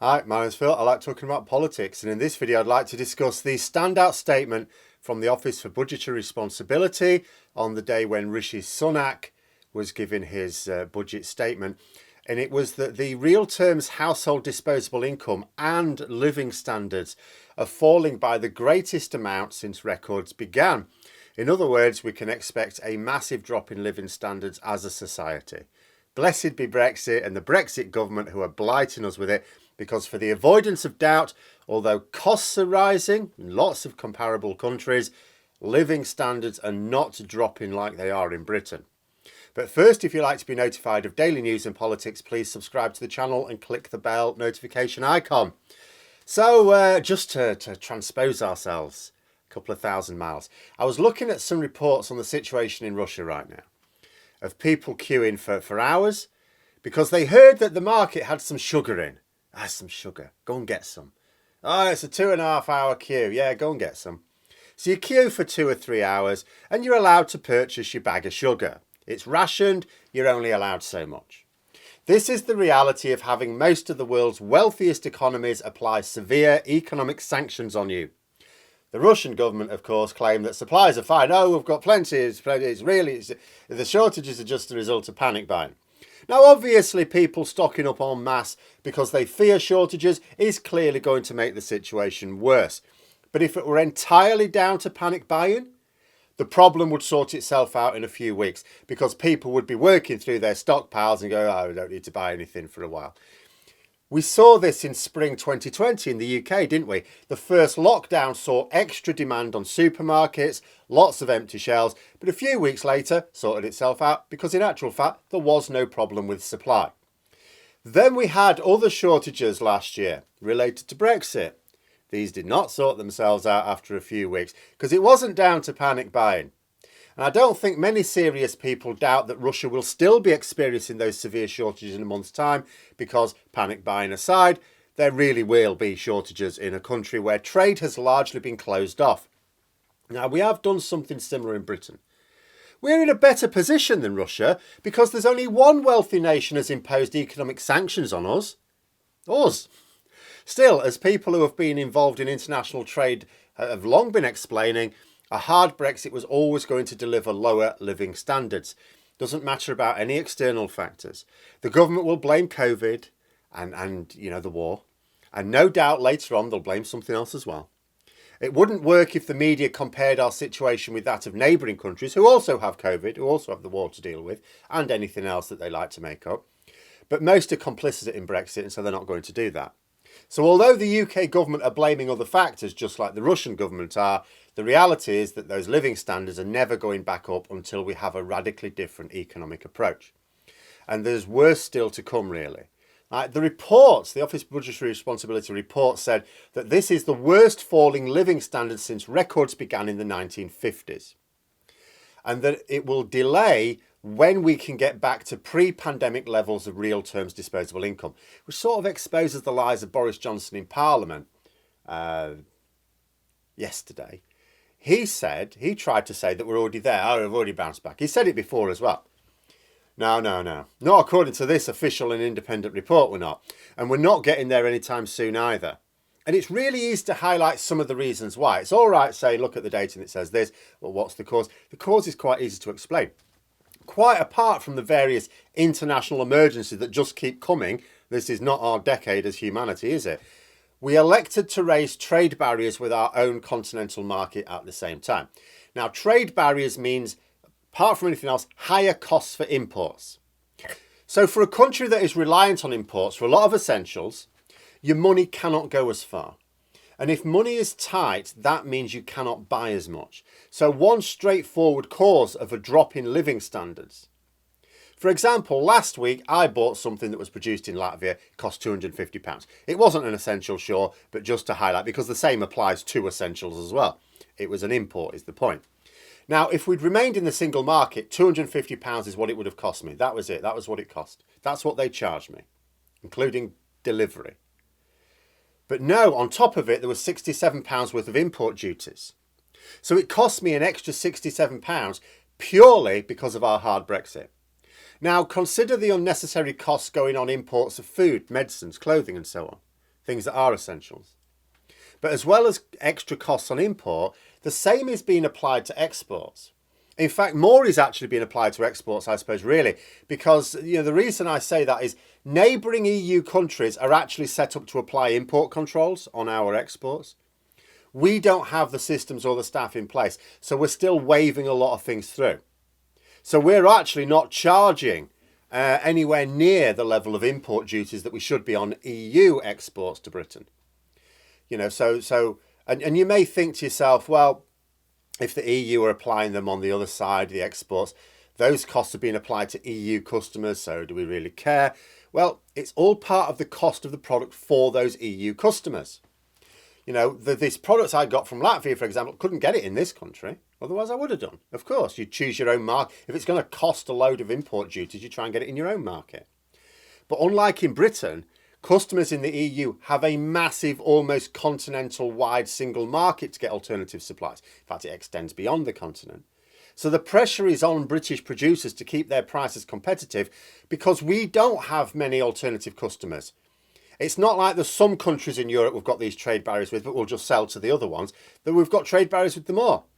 Hi, my name's Phil. I like talking about politics, and in this video I'd like to discuss the standout statement from the Office for Budgetary Responsibility on the day when Rishi Sunak was giving his budget statement. And it was that the real terms household disposable income and living standards are falling by the greatest amount since records began. In other words, we can expect a massive drop in living standards as a society. Blessed be Brexit and the Brexit government who are blighting us with it, because for the avoidance of doubt, although costs are rising in lots of comparable countries, living standards are not dropping like they are in Britain. But first, if you'd like to be notified of daily news and politics, please subscribe to the channel and click the bell notification icon. So just to transpose ourselves a couple of thousand miles, I was looking at some reports on the situation in Russia right now of people queuing for hours because they heard that the market had some sugar in. Some sugar. Go and get some. Oh, it's a 2.5 hour queue. Yeah, go and get some. So you queue for 2 or 3 hours and you're allowed to purchase your bag of sugar. It's rationed. You're only allowed so much. This is the reality of having most of the world's wealthiest economies apply severe economic sanctions on you. The Russian government, of course, claim that supplies are fine. Oh, we've got plenty. The shortages are just the result of panic buying. Now, obviously, people stocking up en masse because they fear shortages is clearly going to make the situation worse. But if it were entirely down to panic buying, the problem would sort itself out in a few weeks because people would be working through their stockpiles and go, oh, we don't need to buy anything for a while. We saw this in spring 2020 in the UK, didn't we? The first lockdown saw extra demand on supermarkets, lots of empty shelves, but a few weeks later sorted itself out because in actual fact there was no problem with supply. Then we had other shortages last year related to Brexit. These did not sort themselves out after a few weeks because it wasn't down to panic buying. And I don't think many serious people doubt that Russia will still be experiencing those severe shortages in a month's time because, panic buying aside, there really will be shortages in a country where trade has largely been closed off. Now, we have done something similar in Britain. We're in a better position than Russia because there's only one wealthy nation has imposed economic sanctions on us. Us. Still, as people who have been involved in international trade have long been explaining, a hard Brexit was always going to deliver lower living standards. Doesn't matter about any external factors. The government will blame COVID and the war. And no doubt later on they'll blame something else as well. It wouldn't work if the media compared our situation with that of neighbouring countries who also have COVID, who also have the war to deal with, and anything else that they like to make up. But most are complicit in Brexit, and so they're not going to do that. So although the UK government are blaming other factors, just like the Russian government are, the reality is that those living standards are never going back up until we have a radically different economic approach. And there's worse still to come, really. The reports, the Office for Budgetary Responsibility report said that this is the worst falling living standards since records began in the 1950s. And that it will delay when we can get back to pre-pandemic levels of real terms disposable income, which sort of exposes the lies of Boris Johnson in Parliament yesterday. He tried to say that we're already there. Oh, we've already bounced back. He said it before as well. No. Not according to this official and independent report, we're not. And we're not getting there anytime soon either. And it's really easy to highlight some of the reasons why. It's all right, say, look at the data and it says this. Well, what's the cause? The cause is quite easy to explain. Quite apart from the various international emergencies that just keep coming, this is not our decade as humanity, is it? We elected to raise trade barriers with our own continental market at the same time. Now, trade barriers means, apart from anything else, higher costs for imports. So for a country that is reliant on imports for a lot of essentials, your money cannot go as far. And if money is tight, that means you cannot buy as much. So one straightforward cause of a drop in living standards. For example, last week I bought something that was produced in Latvia, cost £250. It wasn't an essential, sure, but just to highlight, because the same applies to essentials as well. It was an import, is the point. Now, if we'd remained in the single market, £250 is what it would have cost me. That was it. That was what it cost. That's what they charged me, including delivery. But no, on top of it, there was £67 worth of import duties. So it cost me an extra £67 purely because of our hard Brexit. Now, consider the unnecessary costs going on imports of food, medicines, clothing and so on. things that are essentials. But as well as extra costs on import, the same is being applied to exports. In fact, more is actually being applied to exports, I suppose, really, because the reason I say that is neighbouring EU countries are actually set up to apply import controls on our exports. We don't have the systems or the staff in place, so we're still waving a lot of things through. So we're actually not charging anywhere near the level of import duties that we should be on EU exports to Britain. And you may think to yourself, well, if the EU are applying them on the other side, the exports, those costs are being applied to EU customers, so do we really care? Well, it's all part of the cost of the product for those EU customers. These products I got from Latvia, for example, couldn't get it in this country. Otherwise, I would have done. Of course, you choose your own market. If it's going to cost a load of import duties, you try and get it in your own market. But unlike in Britain, customers in the EU have a massive, almost continental-wide single market to get alternative supplies. In fact, it extends beyond the continent. So the pressure is on British producers to keep their prices competitive because we don't have many alternative customers. It's not like there's some countries in Europe we've got these trade barriers with, but we'll just sell to the other ones, that we've got trade barriers with them all.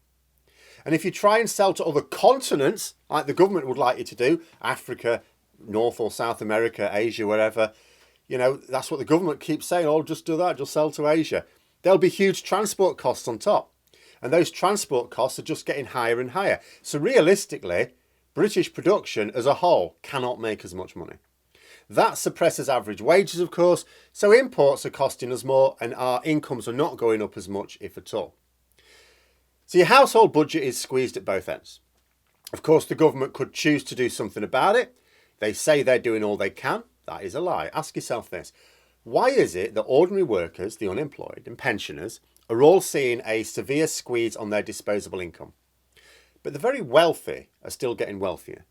And if you try and sell to other continents, like the government would like you to do, Africa, North or South America, Asia, wherever, that's what the government keeps saying, oh, just do that, just sell to Asia. There'll be huge transport costs on top. And those transport costs are just getting higher and higher. So realistically, British production as a whole cannot make as much money. That suppresses average wages, of course, so imports are costing us more and our incomes are not going up as much, if at all. So your household budget is squeezed at both ends. Of course, the government could choose to do something about it. They say they're doing all they can. That is a lie. Ask yourself this. Why is it that ordinary workers, the unemployed and pensioners are all seeing a severe squeeze on their disposable income? But the very wealthy are still getting wealthier.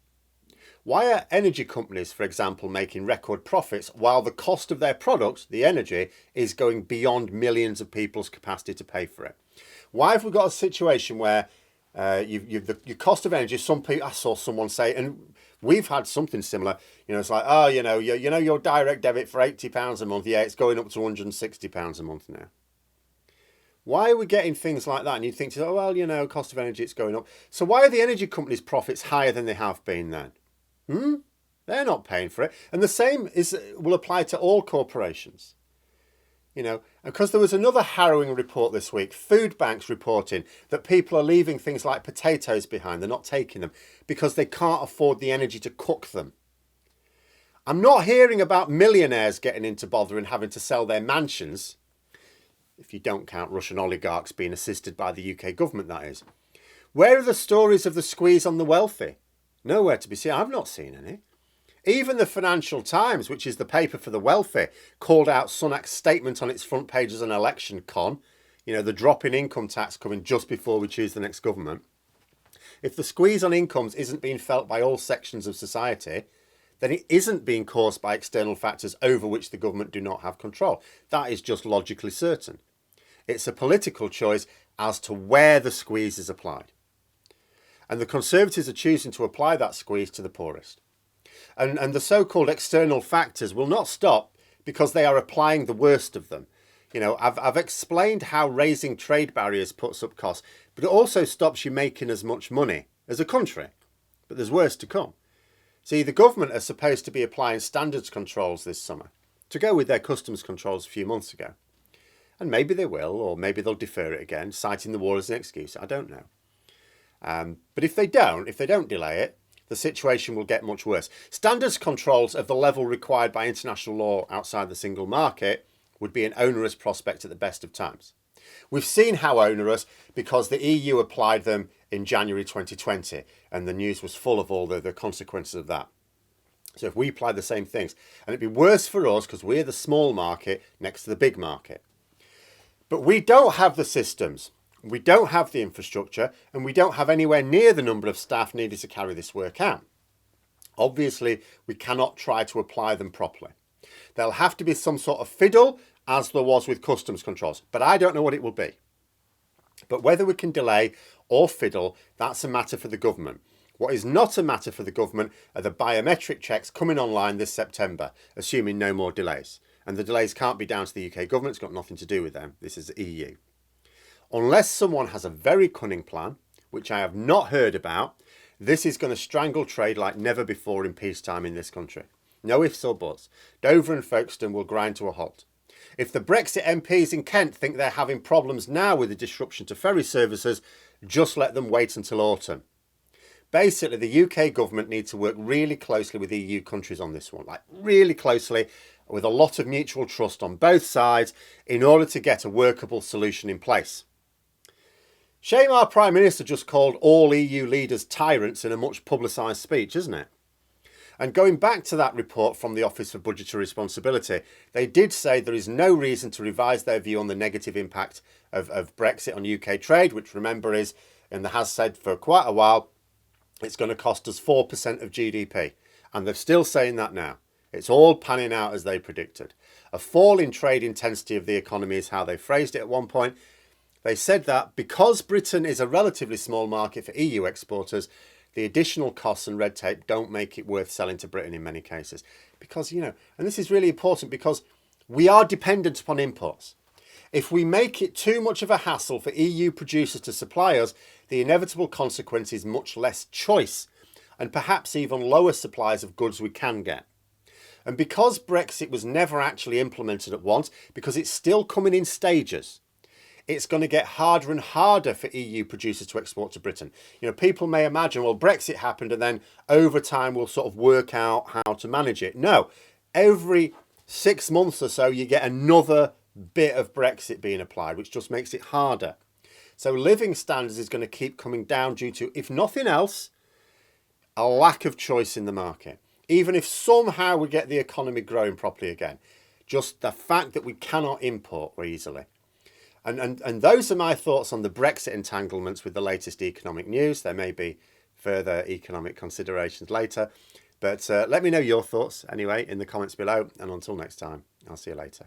Why are energy companies, for example, making record profits while the cost of their product, the energy, is going beyond millions of people's capacity to pay for it? Why have we got a situation where your cost of energy, some people, I saw someone say, and we've had something similar, it's like, oh, your direct debit for £80 a month, yeah, it's going up to £160 a month now. Why are we getting things like that? And you think, oh, well, cost of energy, it's going up. So why are the energy companies' profits higher than they have been then? They're not paying for it. And the same will apply to all corporations. Because there was another harrowing report this week, food banks reporting that people are leaving things like potatoes behind. They're not taking them because they can't afford the energy to cook them. I'm not hearing about millionaires getting into bother and having to sell their mansions, if you don't count Russian oligarchs being assisted by the UK government, that is. Where are the stories of the squeeze on the wealthy? Nowhere to be seen. I've not seen any. Even the Financial Times, which is the paper for the wealthy, called out Sunak's statement on its front page as an election con. The drop in income tax coming just before we choose the next government. If the squeeze on incomes isn't being felt by all sections of society, then it isn't being caused by external factors over which the government do not have control. That is just logically certain. It's a political choice as to where the squeeze is applied. And the Conservatives are choosing to apply that squeeze to the poorest. And the so-called external factors will not stop because they are applying the worst of them. I've explained how raising trade barriers puts up costs, but it also stops you making as much money as a country. But there's worse to come. See, the government are supposed to be applying standards controls this summer to go with their customs controls a few months ago. And maybe they will, or maybe they'll defer it again, citing the war as an excuse. I don't know. But if they don't delay it, the situation will get much worse. Standards controls of the level required by international law outside the single market would be an onerous prospect at the best of times. We've seen how onerous because the EU applied them in January 2020 and the news was full of all the consequences of that. So if we apply the same things, and it'd be worse for us because we're the small market next to the big market. But we don't have the systems. We don't have the infrastructure and we don't have anywhere near the number of staff needed to carry this work out. Obviously, we cannot try to apply them properly. There'll have to be some sort of fiddle, as there was with customs controls, but I don't know what it will be. But whether we can delay or fiddle, that's a matter for the government. What is not a matter for the government are the biometric checks coming online this September, assuming no more delays. And the delays can't be down to the UK government. It's got nothing to do with them. This is the EU. Unless someone has a very cunning plan, which I have not heard about, this is going to strangle trade like never before in peacetime in this country. No ifs or buts. Dover and Folkestone will grind to a halt. If the Brexit MPs in Kent think they're having problems now with the disruption to ferry services, just let them wait until autumn. Basically, the UK government needs to work really closely with EU countries on this one, like really closely, with a lot of mutual trust on both sides in order to get a workable solution in place. Shame our Prime Minister just called all EU leaders tyrants in a much publicised speech, isn't it? And going back to that report from the Office for Budgetary Responsibility, they did say there is no reason to revise their view on the negative impact of Brexit on UK trade, which remember is, and has said for quite a while, it's going to cost us 4% of GDP. And they're still saying that now. It's all panning out as they predicted. A fall in trade intensity of the economy is how they phrased it at one point. They said that because Britain is a relatively small market for EU exporters, the additional costs and red tape don't make it worth selling to Britain in many cases. Because, and this is really important because we are dependent upon imports. If we make it too much of a hassle for EU producers to supply us, the inevitable consequence is much less choice and perhaps even lower supplies of goods we can get. And because Brexit was never actually implemented at once, because it's still coming in stages, it's going to get harder and harder for EU producers to export to Britain. People may imagine, well, Brexit happened and then over time we'll sort of work out how to manage it. No, every 6 months or so you get another bit of Brexit being applied, which just makes it harder. So living standards is going to keep coming down due to, if nothing else, a lack of choice in the market. Even if somehow we get the economy growing properly again, just the fact that we cannot import very easily. And those are my thoughts on the Brexit entanglements with the latest economic news. There may be further economic considerations later, but let me know your thoughts anyway in the comments below. And until next time, I'll see you later.